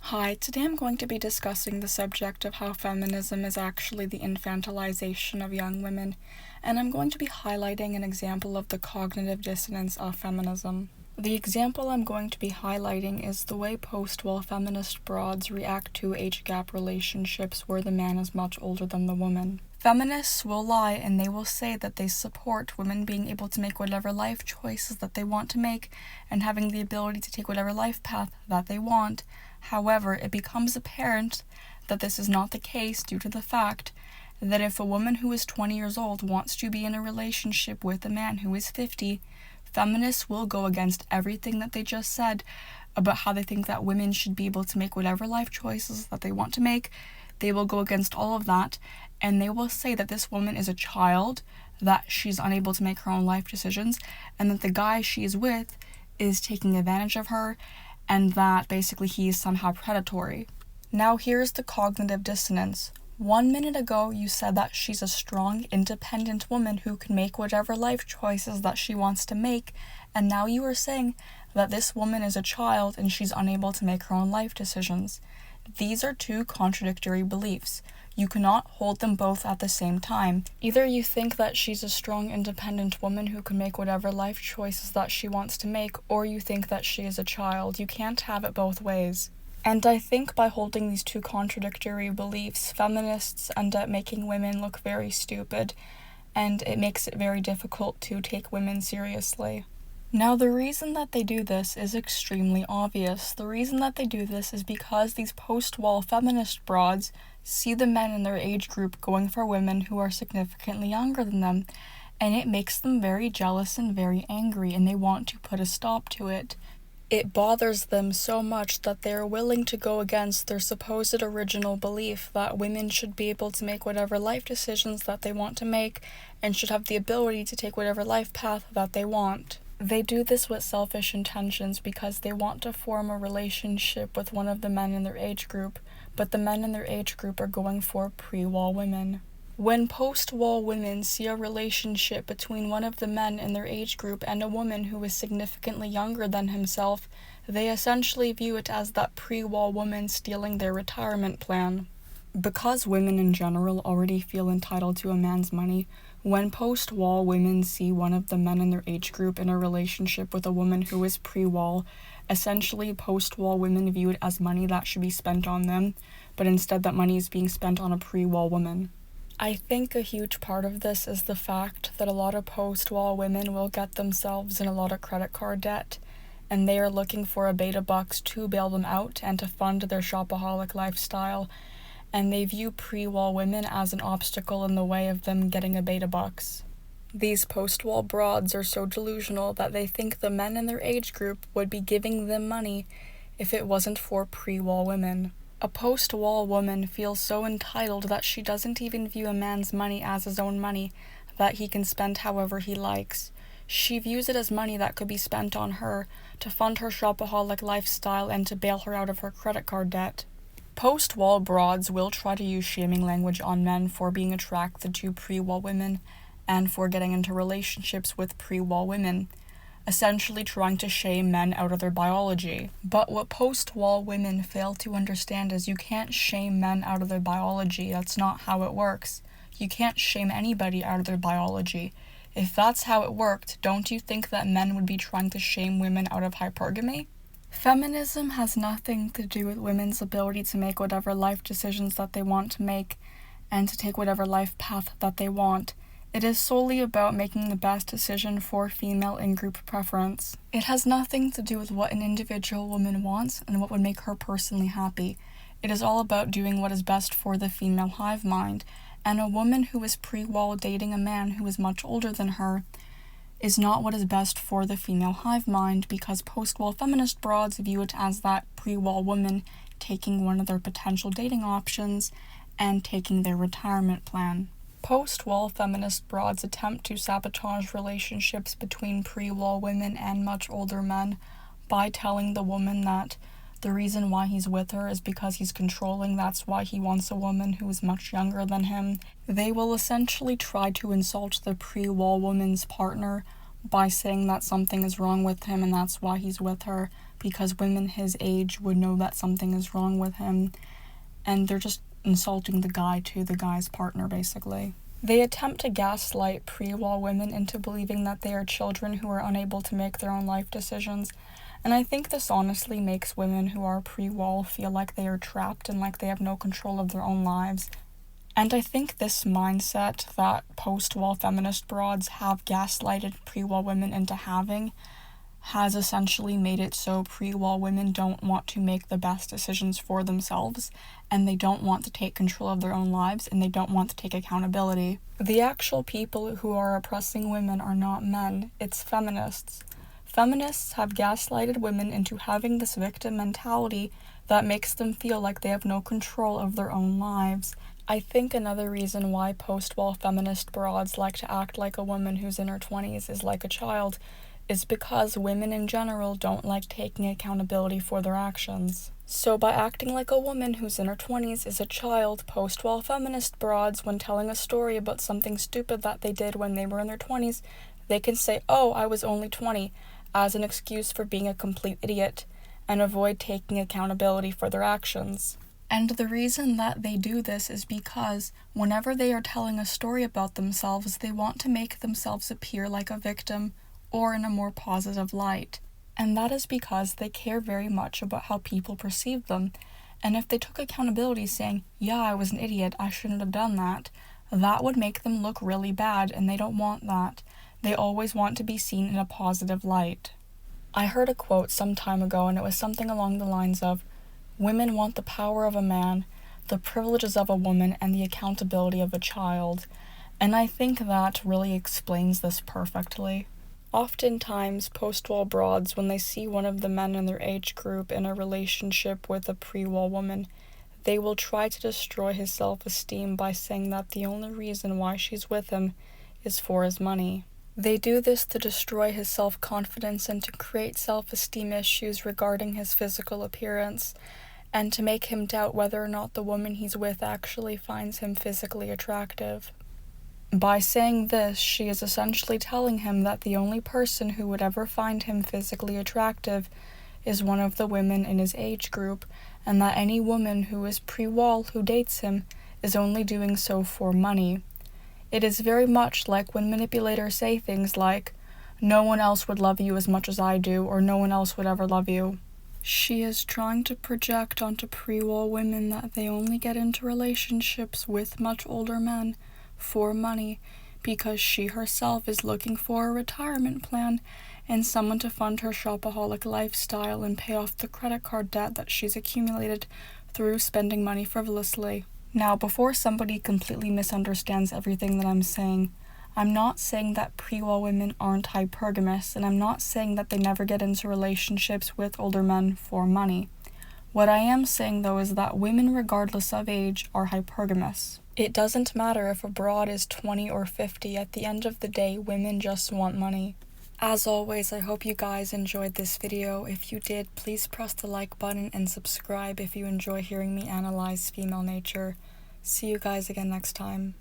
Hi, today I'm going to be discussing the subject of how feminism is actually the infantilization of young women, and I'm going to be highlighting an example of the cognitive dissonance of feminism. The example I'm going to be highlighting is the way post-war feminist broads react to age gap relationships where the man is much older than the woman. Feminists will lie and they will say that they support women being able to make whatever life choices that they want to make and having the ability to take whatever life path that they want. However, it becomes apparent that this is not the case due to the fact that if a woman who is 20 years old wants to be in a relationship with a man who is 50, feminists will go against everything that they just said about how they think that women should be able to make whatever life choices that they want to make. They will go against all of that, and they will say that this woman is a child, that she's unable to make her own life decisions, and that the guy she is with is taking advantage of her, and that basically he is somehow predatory. Now here's the cognitive dissonance. 1 minute ago you said that she's a strong, independent woman who can make whatever life choices that she wants to make, and now you are saying that this woman is a child and she's unable to make her own life decisions. These are two contradictory beliefs. You cannot hold them both at the same time. Either you think that she's a strong, independent woman who can make whatever life choices that she wants to make, or you think that she is a child. You can't have it both ways. And I think by holding these two contradictory beliefs, feminists end up making women look very stupid, and it makes it very difficult to take women seriously. Now, the reason that they do this is extremely obvious. The reason that they do this is because these post-wall feminist broads see the men in their age group going for women who are significantly younger than them, and it makes them very jealous and very angry, and they want to put a stop to it. It bothers them so much that they are willing to go against their supposed original belief that women should be able to make whatever life decisions that they want to make and should have the ability to take whatever life path that they want. They do this with selfish intentions because they want to form a relationship with one of the men in their age group, but the men in their age group are going for pre-wall women. When post-wall women see a relationship between one of the men in their age group and a woman who is significantly younger than himself, they essentially view it as that pre-wall woman stealing their retirement plan. Because women in general already feel entitled to a man's money, when post-wall women see one of the men in their age group in a relationship with a woman who is pre-wall, essentially post-wall women view it as money that should be spent on them, but instead that money is being spent on a pre-wall woman. I think a huge part of this is the fact that a lot of post-wall women will get themselves in a lot of credit card debt, and they are looking for a beta bucks to bail them out and to fund their shopaholic lifestyle, and they view pre-wall women as an obstacle in the way of them getting a beta bucks. These post-wall broads are so delusional that they think the men in their age group would be giving them money if it wasn't for pre-wall women. A post-wall woman feels so entitled that she doesn't even view a man's money as his own money, that he can spend however he likes. She views it as money that could be spent on her to fund her shopaholic lifestyle and to bail her out of her credit card debt. Post-wall broads will try to use shaming language on men for being attracted to pre-wall women and for getting into relationships with pre-wall women, essentially trying to shame men out of their biology. But what post-wall women fail to understand is you can't shame men out of their biology. That's not how it works. You can't shame anybody out of their biology. If that's how it worked, don't you think that men would be trying to shame women out of hypergamy? Feminism has nothing to do with women's ability to make whatever life decisions that they want to make and to take whatever life path that they want. It is solely about making the best decision for female in-group preference. It has nothing to do with what an individual woman wants and what would make her personally happy. It is all about doing what is best for the female hive mind, and a woman who is pre-wall dating a man who is much older than her is not what is best for the female hive mind, because post-wall feminist broads view it as that pre-wall woman taking one of their potential dating options and taking their retirement plan. Post-wall feminist broads attempt to sabotage relationships between pre-wall women and much older men by telling the woman that the reason why he's with her is because he's controlling, that's why he wants a woman who is much younger than him. They will essentially try to insult the pre-wall woman's partner by saying that something is wrong with him and that's why he's with her, because women his age would know that something is wrong with him, and they're just insulting the guy to the guy's partner, basically. They attempt to gaslight pre-wall women into believing that they are children who are unable to make their own life decisions, and I think this honestly makes women who are pre-wall feel like they are trapped and like they have no control of their own lives. And I think this mindset that post-wall feminist broads have gaslighted pre-wall women into having has essentially made it so pre-wall women don't want to make the best decisions for themselves, and they don't want to take control of their own lives, and they don't want to take accountability. The actual people who are oppressing women are not men, it's feminists. Feminists have gaslighted women into having this victim mentality that makes them feel like they have no control of their own lives. I think another reason why post-wall feminist broads like to act like a woman who's in her 20s is like a child is because women in general don't like taking accountability for their actions. So by acting like a woman who's in her 20s is a child, post-wall feminist broads, when telling a story about something stupid that they did when they were in their 20s, they can say, "Oh, I was only 20, as an excuse for being a complete idiot, and avoid taking accountability for their actions. And the reason that they do this is because whenever they are telling a story about themselves, they want to make themselves appear like a victim or in a more positive light. And that is because they care very much about how people perceive them. And if they took accountability saying, "Yeah, I was an idiot, I shouldn't have done that," that would make them look really bad, and they don't want that. They always want to be seen in a positive light. I heard a quote some time ago, and it was something along the lines of, "Women want the power of a man, the privileges of a woman, and the accountability of a child." And I think that really explains this perfectly. Oftentimes, post-wall broads, when they see one of the men in their age group in a relationship with a pre-wall woman, they will try to destroy his self-esteem by saying that the only reason why she's with him is for his money. They do this to destroy his self-confidence and to create self-esteem issues regarding his physical appearance, and to make him doubt whether or not the woman he's with actually finds him physically attractive. By saying this, she is essentially telling him that the only person who would ever find him physically attractive is one of the women in his age group, and that any woman who is pre-wall who dates him is only doing so for money. It is very much like when manipulators say things like, "No one else would love you as much as I do," or "No one else would ever love you." She is trying to project onto pre-wall women that they only get into relationships with much older men for money because she herself is looking for a retirement plan and someone to fund her shopaholic lifestyle and pay off the credit card debt that she's accumulated through spending money frivolously. Now, before somebody completely misunderstands everything that I'm saying, I'm not saying that pre-wall women aren't hypergamous, and I'm not saying that they never get into relationships with older men for money. What I am saying, though, is that women, regardless of age, are hypergamous. It doesn't matter if a broad is 20 or 50, at the end of the day, women just want money. As always, I hope you guys enjoyed this video. If you did, please press the like button and subscribe if you enjoy hearing me analyze female nature. See you guys again next time.